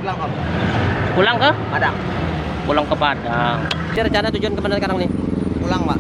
pulang Om. Pulang ke? Padang. Pulang ke Padang. Jadi rencana tujuan kemana sekarang nih? Pulang Pak.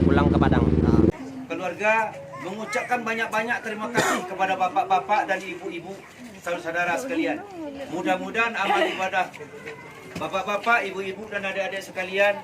Pulang ke Padang. Nah. Keluarga mengucapkan banyak-banyak terima kasih kepada bapak-bapak dan ibu-ibu saudara-saudara sekalian. Mudah-mudahan amal ibadah bapak-bapak, ibu-ibu dan adik-adik sekalian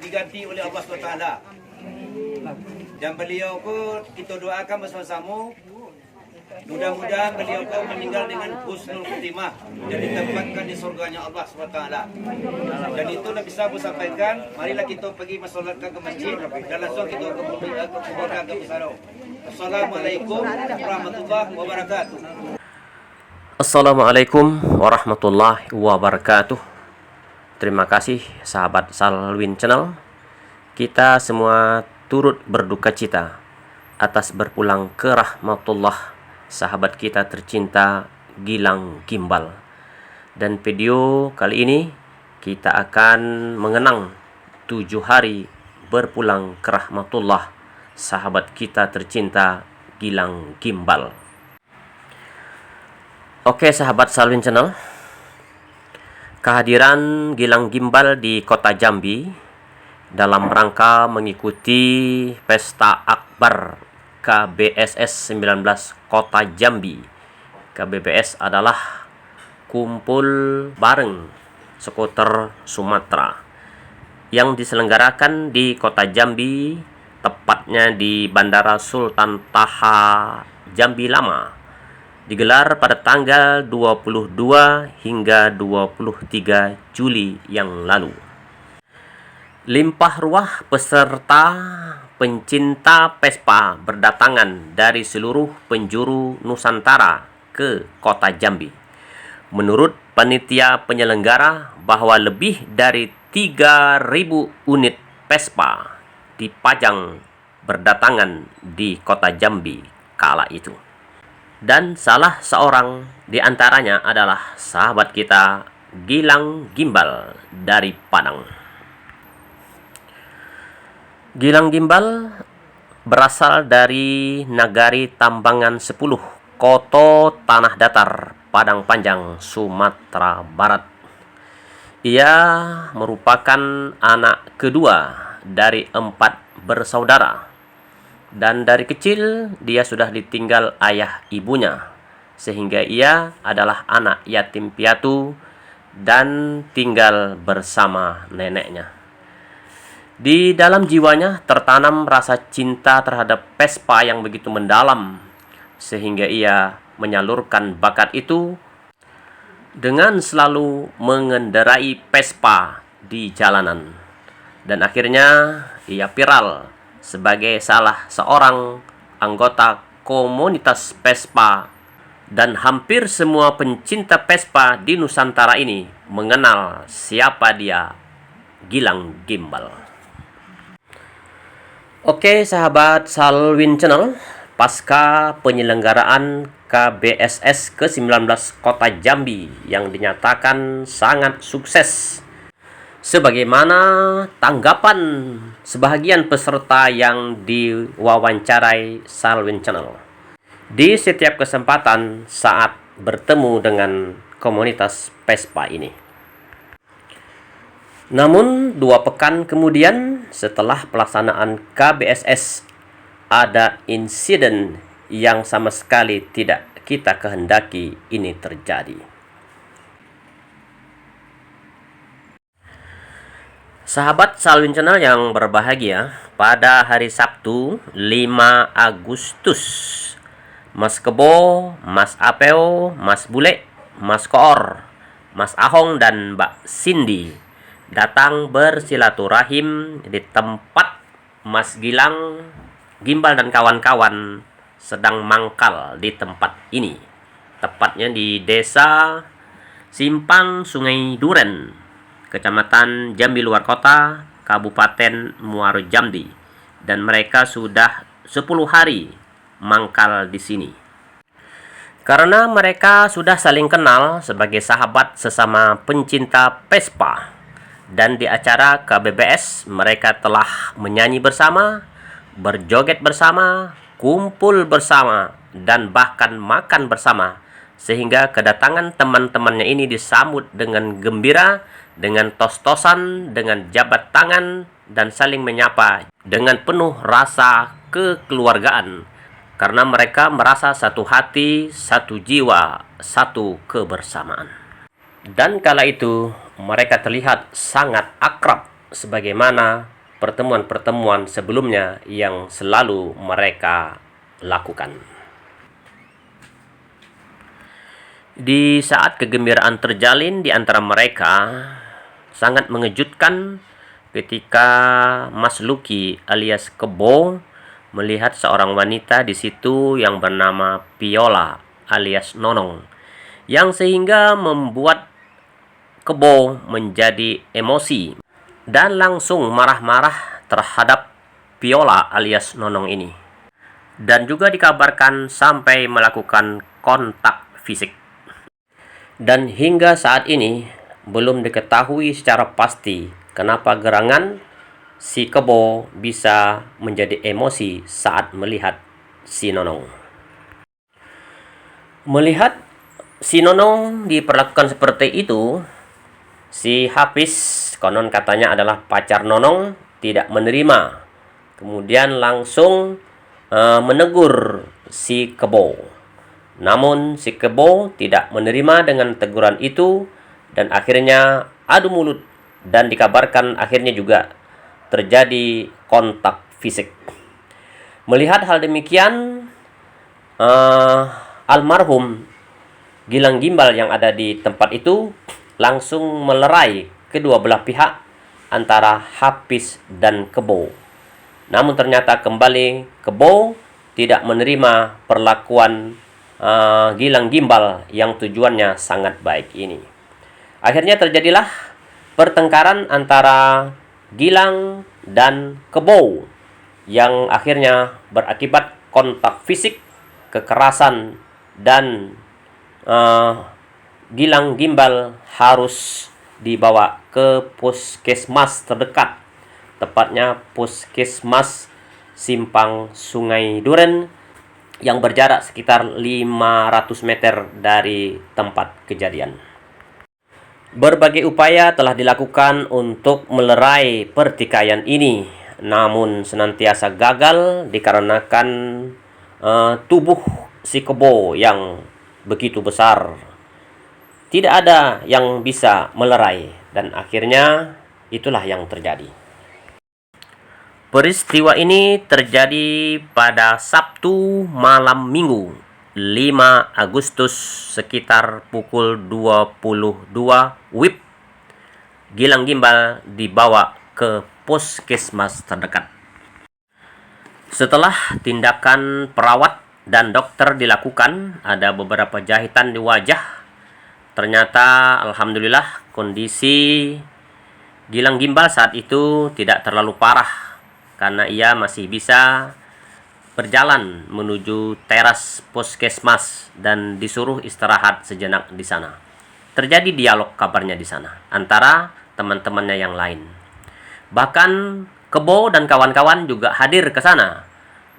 diganti oleh Allah SWT. Dan beliau pun kita doakan bersama-sama. Mudah-mudahan beliau pun meninggal dengan husnul khatimah dan ditempatkan di surganya Allah SWT. Dan itu Nabi Sabu sampaikan, marilah kita pergi mensolatkan ke masjid dan langsung kita ke keluarga ke besar. Assalamualaikum warahmatullahi wabarakatuh. Assalamualaikum warahmatullahi wabarakatuh. Terima kasih sahabat Salwin Channel. Kita semua turut berduka cita atas berpulang ke rahmatullah sahabat kita tercinta Gilang Gimbal. Dan video kali ini kita akan mengenang 7 hari berpulang ke rahmatullah sahabat kita tercinta Gilang Gimbal. Oke sahabat Salwin Channel, kehadiran Gilang Gimbal di kota Jambi dalam rangka mengikuti Pesta Akbar KBSS 19 Kota Jambi. KBBS adalah kumpul bareng skuter Sumatera yang diselenggarakan di kota Jambi, tepatnya di Bandara Sultan Taha Jambi Lama. Digelar pada tanggal 22 hingga 23 Juli yang lalu. Limpah ruah peserta pencinta Vespa berdatangan dari seluruh penjuru Nusantara ke kota Jambi. Menurut panitia penyelenggara bahwa lebih dari 3.000 unit Vespa dipajang berdatangan di kota Jambi kala itu. Dan salah seorang di antaranya adalah sahabat kita Gilang Gimbal dari Padang. Gilang Gimbal berasal dari Nagari Tambangan 10, Koto Tanah Datar, Padang Panjang, Sumatera Barat. Ia merupakan anak kedua dari 4 bersaudara. Dan dari kecil dia sudah ditinggal ayah ibunya, sehingga ia adalah anak yatim piatu dan tinggal bersama neneknya. Di dalam jiwanya tertanam rasa cinta terhadap Vespa yang begitu mendalam, sehingga ia menyalurkan bakat itu dengan selalu mengendarai Vespa di jalanan. Dan akhirnya ia viral sebagai salah seorang anggota komunitas Vespa, dan hampir semua pencinta Vespa di Nusantara ini mengenal siapa dia, Gilang Gimbal. Oke sahabat Salwin Channel, pasca penyelenggaraan KBSS ke-19 Kota Jambi yang dinyatakan sangat sukses, sebagaimana tanggapan sebahagian peserta yang diwawancarai Salwin Channel di setiap kesempatan saat bertemu dengan komunitas Vespa ini. Namun 2 pekan kemudian setelah pelaksanaan KBSS, ada insiden yang sama sekali tidak kita kehendaki ini terjadi. Sahabat Salwin Channel yang berbahagia, pada hari Sabtu 5 Agustus, Mas Kebo, Mas Apeo, Mas Bule, Mas Koor, Mas Ahong, dan Mbak Cindy datang bersilaturahim di tempat Mas Gilang Gimbal dan kawan-kawan sedang mangkal di tempat ini. Tepatnya di Desa Simpang Sungai Duren, Kecamatan Jambi Luar Kota, Kabupaten Muaro Jambi. Dan mereka sudah 10 hari mangkal di sini. Karena mereka sudah saling kenal sebagai sahabat sesama pencinta Vespa. Dan di acara KBBS mereka telah menyanyi bersama, berjoget bersama, kumpul bersama, dan bahkan makan bersama sehingga kedatangan teman-temannya ini disambut dengan gembira, dengan tos-tosan, dengan jabat tangan, dan saling menyapa dengan penuh rasa kekeluargaan, karena mereka merasa satu hati, satu jiwa, satu kebersamaan. Dan kala itu mereka terlihat sangat akrab sebagaimana pertemuan-pertemuan sebelumnya yang selalu mereka lakukan. Di saat kegembiraan terjalin di antara mereka, sangat mengejutkan ketika Mas Luki alias Kebo melihat seorang wanita di situ yang bernama Viola alias Nonong, yang sehingga membuat Kebo menjadi emosi dan langsung marah-marah terhadap Viola alias Nonong ini. Dan juga dikabarkan sampai melakukan kontak fisik. Dan hingga saat ini belum diketahui secara pasti kenapa gerangan si Kebo bisa menjadi emosi saat melihat si Nonong. Melihat si Nonong diperlakukan seperti itu, si Hafiz, konon katanya adalah pacar Nonong, tidak menerima. Kemudian langsung menegur si Kebo. Namun si Kebo tidak menerima dengan teguran itu dan akhirnya adu mulut, dan dikabarkan akhirnya juga terjadi kontak fisik. Melihat hal demikian, almarhum Gilang Gimbal yang ada di tempat itu langsung melerai kedua belah pihak antara Hafiz dan Kebo. Namun ternyata kembali Kebo tidak menerima perlakuan Gilang Gimbal yang tujuannya sangat baik ini. Akhirnya terjadilah pertengkaran antara Gilang dan Kebo yang akhirnya berakibat kontak fisik, kekerasan, dan Gilang Gimbal harus dibawa ke puskesmas terdekat, tepatnya puskesmas Simpang Sungai Duren yang berjarak sekitar 500 meter dari tempat kejadian. Berbagai upaya telah dilakukan untuk melerai pertikaian ini, namun senantiasa gagal dikarenakan tubuh si Kebo yang begitu besar. Tidak ada yang bisa melerai, dan akhirnya itulah yang terjadi. Peristiwa ini terjadi pada Sabtu malam Minggu 5 Agustus sekitar pukul 22 WIB. Gilang Gimbal dibawa ke puskesmas terdekat. Setelah tindakan perawat dan dokter dilakukan, ada beberapa jahitan di wajah. Ternyata alhamdulillah kondisi Gilang Gimbal saat itu tidak terlalu parah, karena ia masih bisa berjalan menuju teras puskesmas dan disuruh istirahat sejenak di sana. Terjadi dialog kabarnya di sana antara teman-temannya yang lain. Bahkan Kebo dan kawan-kawan juga hadir ke sana,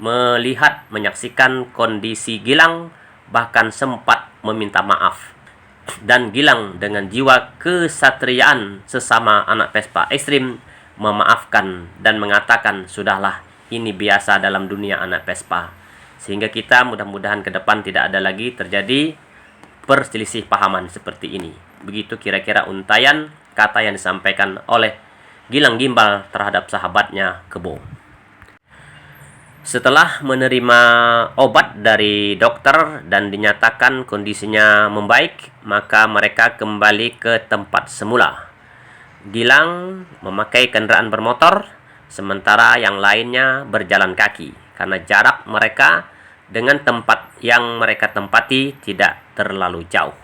melihat, menyaksikan kondisi Gilang, bahkan sempat meminta maaf. Dan Gilang dengan jiwa kesatriaan sesama anak Vespa ekstrim memaafkan dan mengatakan, sudahlah, ini biasa dalam dunia anak Vespa. Sehingga kita mudah-mudahan ke depan tidak ada lagi terjadi perselisih pahaman seperti ini. Begitu kira-kira untayan kata yang disampaikan oleh Gilang Gimbal terhadap sahabatnya Kebo. Setelah menerima obat dari dokter dan dinyatakan kondisinya membaik, maka mereka kembali ke tempat semula. Gilang memakai kendaraan bermotor, sementara yang lainnya berjalan kaki, karena jarak mereka dengan tempat yang mereka tempati tidak terlalu jauh.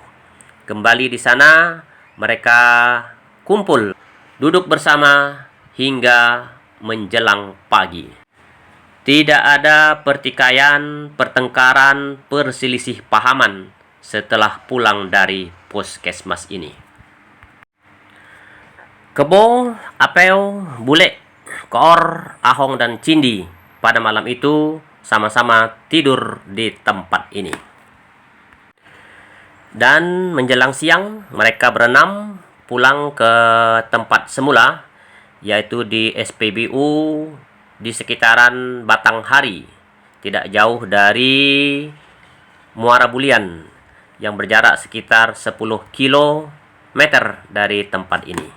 Kembali di sana, mereka kumpul, duduk bersama hingga menjelang pagi. Tidak ada pertikaian, pertengkaran, perselisih pahaman setelah pulang dari puskesmas ini. Kebo, Apeo, Bule, Koor, Ahong, dan Cindi pada malam itu sama-sama tidur di tempat ini. Dan menjelang siang mereka berenam pulang ke tempat semula, yaitu di SPBU di sekitaran Batanghari, tidak jauh dari Muara Bulian yang berjarak sekitar 10 kilometer dari tempat ini.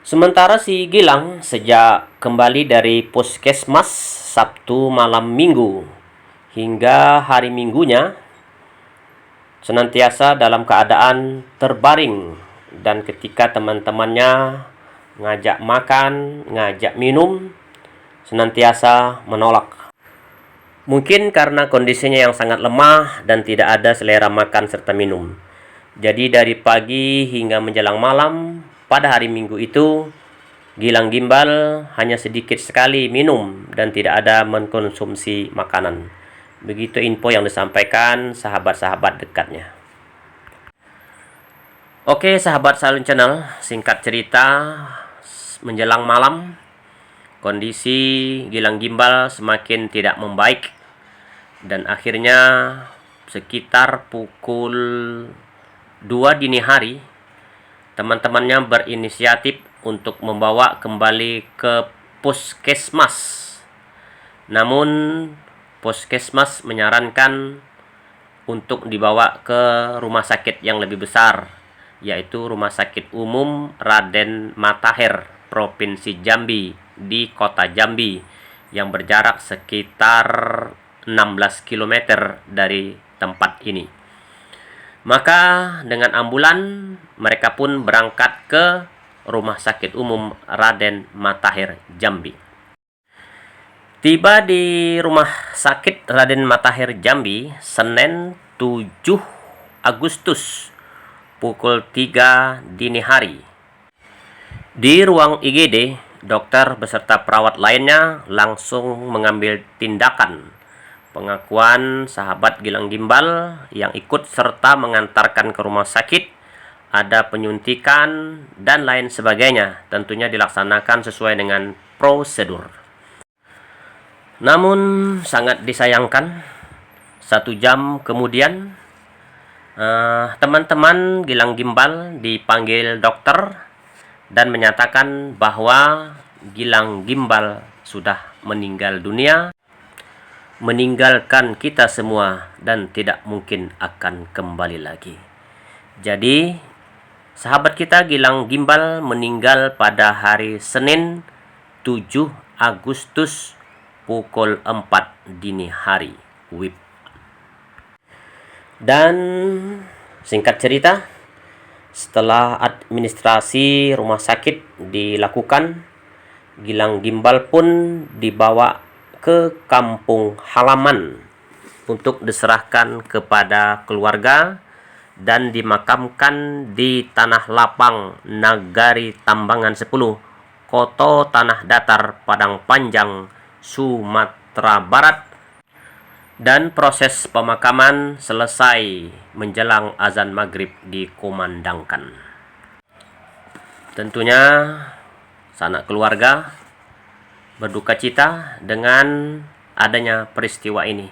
Sementara si Gilang sejak kembali dari puskesmas Sabtu malam Minggu hingga hari Minggunya senantiasa dalam keadaan terbaring, dan ketika teman-temannya ngajak makan, ngajak minum, senantiasa menolak. Mungkin karena kondisinya yang sangat lemah dan tidak ada selera makan serta minum. Jadi dari pagi hingga menjelang malam pada hari Minggu itu, Gilang Gimbal hanya sedikit sekali minum dan tidak ada mengkonsumsi makanan. Begitu info yang disampaikan sahabat-sahabat dekatnya. Oke sahabat Salun Channel, singkat cerita, menjelang malam kondisi Gilang Gimbal semakin tidak membaik, dan akhirnya sekitar pukul 2 dini hari teman-temannya berinisiatif untuk membawa kembali ke puskesmas. Namun puskesmas menyarankan untuk dibawa ke rumah sakit yang lebih besar, yaitu Rumah Sakit Umum Raden Matahir, Provinsi Jambi, di kota Jambi, yang berjarak sekitar 16 km dari tempat ini. Maka dengan ambulan mereka pun berangkat ke Rumah Sakit Umum Raden Matahir, Jambi. Tiba di Rumah Sakit Raden Matahir Jambi Senin 7 Agustus pukul 3 dini hari. Di ruang IGD, dokter beserta perawat lainnya langsung mengambil tindakan. Pengakuan sahabat Gilang Gimbal yang ikut serta mengantarkan ke rumah sakit, ada penyuntikan dan lain sebagainya, tentunya dilaksanakan sesuai dengan prosedur. Namun sangat disayangkan, 1 jam kemudian teman-teman Gilang Gimbal dipanggil dokter dan menyatakan bahwa Gilang Gimbal sudah meninggal dunia, meninggalkan kita semua dan tidak mungkin akan kembali lagi. Jadi sahabat kita Gilang Gimbal meninggal pada hari Senin 7 Agustus pukul 4 dini hari WIB. Dan singkat cerita, setelah administrasi rumah sakit dilakukan, Gilang Gimbal pun dibawa ke kampung halaman untuk diserahkan kepada keluarga dan dimakamkan di Tanah Lapang, Nagari Tambangan 10, Koto Tanah Datar, Padang Panjang, Sumatera Barat, dan proses pemakaman selesai menjelang azan maghrib dikumandangkan. Tentunya sanak keluarga berduka cita dengan adanya peristiwa ini.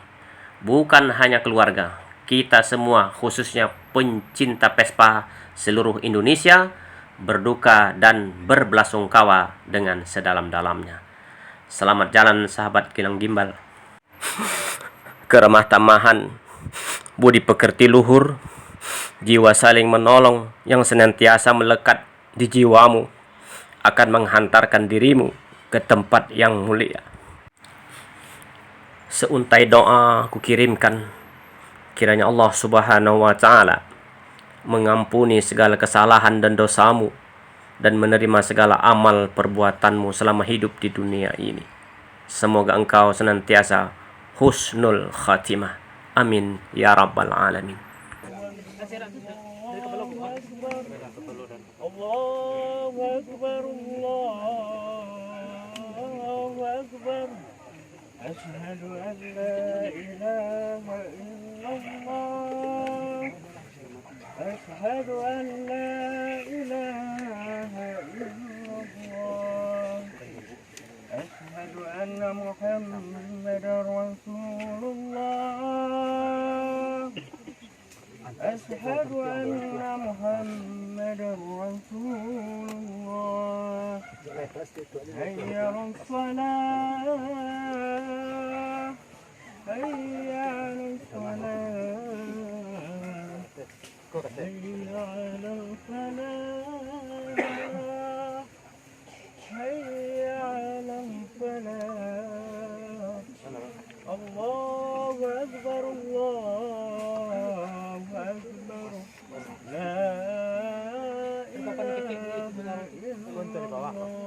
Bukan hanya keluarga, kita semua khususnya pencinta Vespa seluruh Indonesia berduka dan berbelasungkawa dengan sedalam-dalamnya. Selamat jalan sahabat Gilang Gimbal. Keramah tamahan, budi pekerti luhur, jiwa saling menolong yang senantiasa melekat di jiwamu akan menghantarkan dirimu ke tempat yang mulia. Seuntai doa kukirimkan, kiranya Allah Subhanahu wa Ta'ala mengampuni segala kesalahan dan dosamu dan menerima segala amal perbuatanmu selama hidup di dunia ini. Semoga engkau senantiasa husnul khatimah. Amin ya rabbal alamin. Allahu Akbar, Allahu Akbar. Asyhadu an la ilaha illallah. Asyhadu an la ilaha illallah. Asyhadu anna Muhammadar Rasulullah. أشهد أن محمدا رسول الله حي على الصلاة حي على الصلاة حي على الفلاح حي على الفلاح الله أكبر الله أكبر لا إله إلا الله